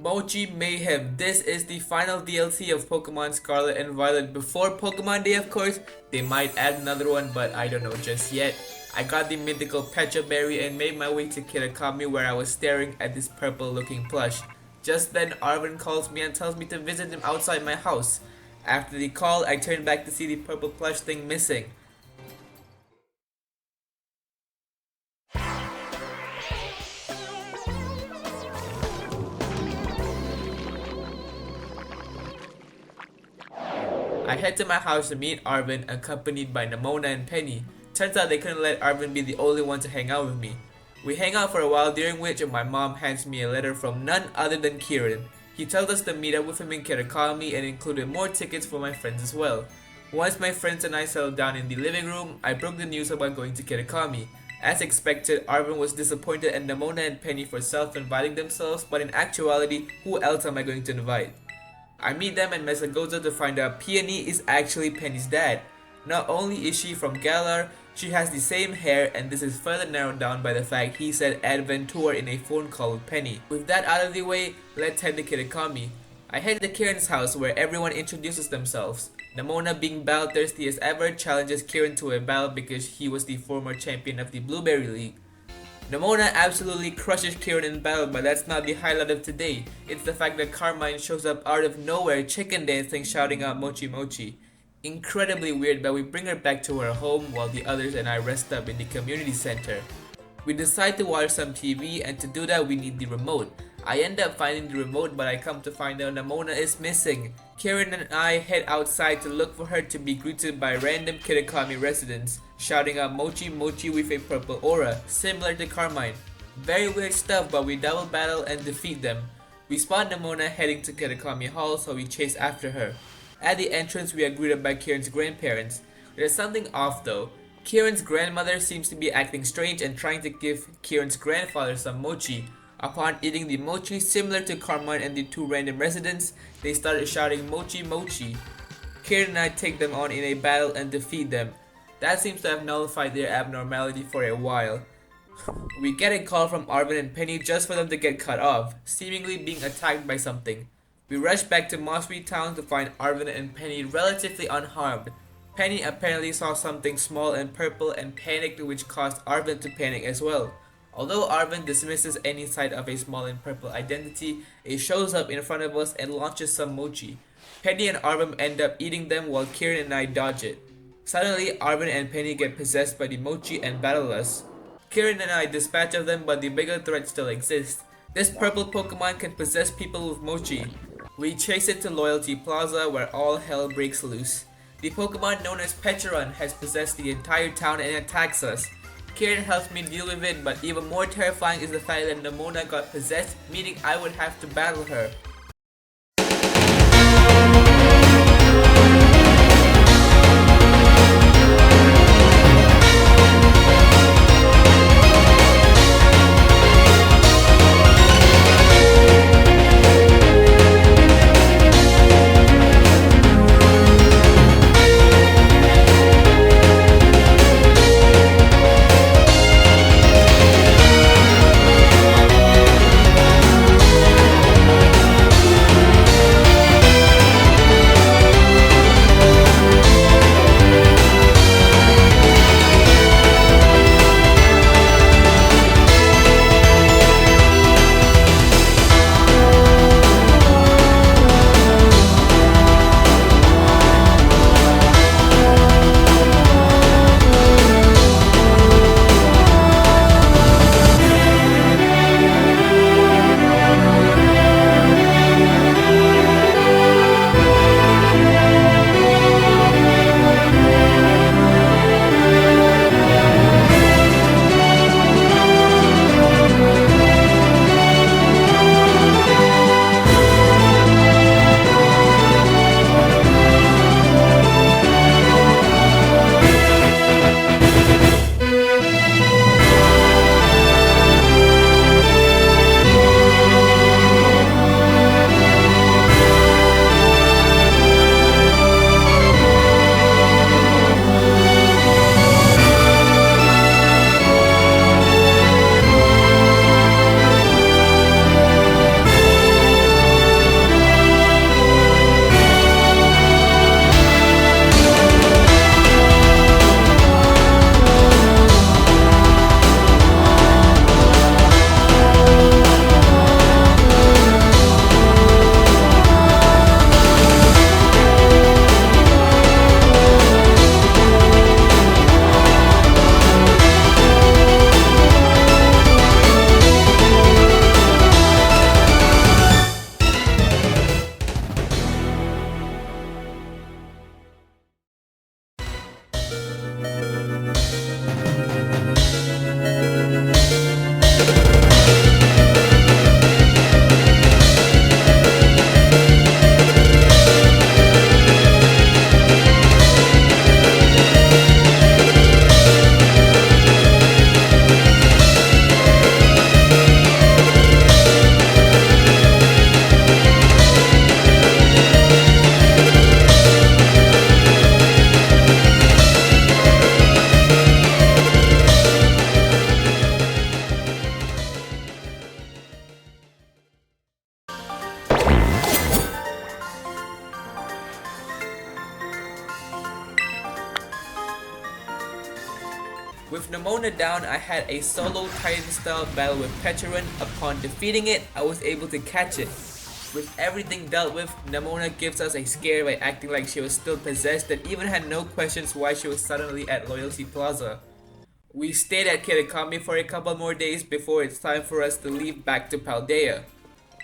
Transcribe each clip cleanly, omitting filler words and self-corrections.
Mochi Mayhem. This is the final DLC of Pokemon Scarlet and Violet. Before Pokemon Day, of course, they might add another one, but I don't know just yet. I got the mythical Pecha Berry and made my way to Kitakami, where I was staring at this purple looking plush. Just then Arvin calls me and tells me to visit him outside my house. After the call, I turn back to see the purple plush thing missing. I head to my house to meet Arvin, accompanied by Nemona and Penny. Turns out they couldn't let Arvin be the only one to hang out with me. We hang out for a while, during which my mom hands me a letter from none other than Kieran. He tells us to meet up with him in Kitakami and included more tickets for my friends as well. Once my friends and I settled down in the living room, I broke the news about going to Kitakami. As expected, Arvin was disappointed at Nemona and Penny for self-inviting themselves, but in actuality, who else am I going to invite? I meet them in Mesagoza to find out Peony is actually Penny's dad. Not only is she from Galar, she has the same hair, and this is further narrowed down by the fact he said Adventure in a phone call with Penny. With that out of the way, let's head to Kitakami. I head to Kieran's house where everyone introduces themselves. Nemona, being battle thirsty as ever, challenges Kieran to a battle because he was the former champion of the Blueberry League. Nemona absolutely crushes Kieran in battle, but that's not the highlight of today. It's the fact that Carmine shows up out of nowhere, chicken dancing, shouting out Mochi Mochi. Incredibly weird, but we bring her back to her home while the others and I rest up in the community center. We decide to watch some TV, and to do that we need the remote. I end up finding the remote, but I come to find out Nemona is missing. Kieran and I head outside to look for her, to be greeted by random Kitakami residents, shouting out Mochi Mochi with a purple aura, similar to Carmine. Very weird stuff, but we double battle and defeat them. We spot Nemona heading to Kitakami Hall, so we chase after her. At the entrance, we are greeted by Kieran's grandparents. There's something off though. Kieran's grandmother seems to be acting strange and trying to give Kieran's grandfather some mochi. Upon eating the mochi, similar to Carmine and the two random residents, they started shouting Mochi Mochi. Kieran and I take them on in a battle and defeat them. That seems to have nullified their abnormality for a while. We get a call from Arvin and Penny just for them to get cut off, seemingly being attacked by something. We rush back to Mossbury Town to find Arvin and Penny relatively unharmed. Penny apparently saw something small and purple and panicked, which caused Arvin to panic as well. Although Arvin dismisses any sight of a small and purple identity, it shows up in front of us and launches some mochi. Penny and Arvin end up eating them while Kieran and I dodge it. Suddenly, Arvin and Penny get possessed by the mochi and battle us. Kieran and I dispatch of them, but the bigger threat still exists. This purple Pokemon can possess people with mochi. We chase it to Loyalty Plaza, where all hell breaks loose. The Pokemon known as Pecharon has possessed the entire town and attacks us. Kieran helps me deal with it, but even more terrifying is the fact that Nemona got possessed, meaning I would have to battle her. With Nemona down, I had a solo Titan-style battle with Pecharunt. Upon defeating it, I was able to catch it. With everything dealt with, Nemona gives us a scare by acting like she was still possessed and even had no questions why she was suddenly at Loyalty Plaza. We stayed at Kitakami for a couple more days before it's time for us to leave back to Paldea.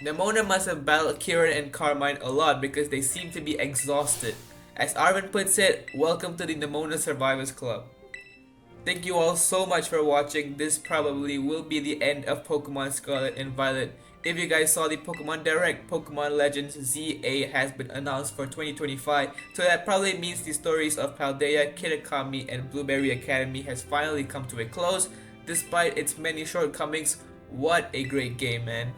Nemona must have battled Kieran and Carmine a lot because they seem to be exhausted. As Arvin puts it, welcome to the Nemona Survivors Club. Thank you all so much for watching. This probably will be the end of Pokemon Scarlet and Violet. If you guys saw the Pokemon Direct, Pokemon Legends ZA has been announced for 2025, so that probably means the stories of Paldea, Kitakami, and Blueberry Academy has finally come to a close. Despite its many shortcomings, what a great game, man.